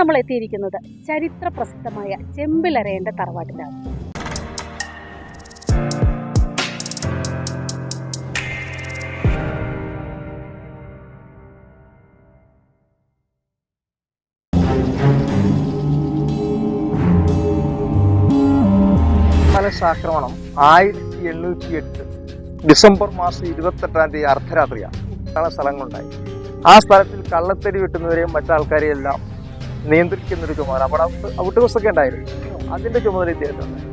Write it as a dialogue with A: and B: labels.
A: നമ്മൾ എത്തിയിരിക്കുന്നത് ചരിത്ര പ്രസിദ്ധമായ ചെമ്പിലരയന്റെ തറവാട്ടിലാണ്.
B: ആക്രമണം 1808 ഡിസംബർ മാസം 28-ാം തീയതി അർദ്ധരാത്രിയാണ്. സ്ഥലങ്ങളുണ്ടായി. ആ സ്ഥലത്തിൽ കള്ളത്തടി വെട്ടുന്നവരെയും മറ്റാൾക്കാരെയും എല്ലാം നിയന്ത്രിക്കുന്നൊരു ചുമതല അവിടെ ഔട്ട് ബസ്സൊക്കെ ഉണ്ടായിരുന്നു. അതിന്റെ ചുമതല ഇദ്ദേഹത്തിന്.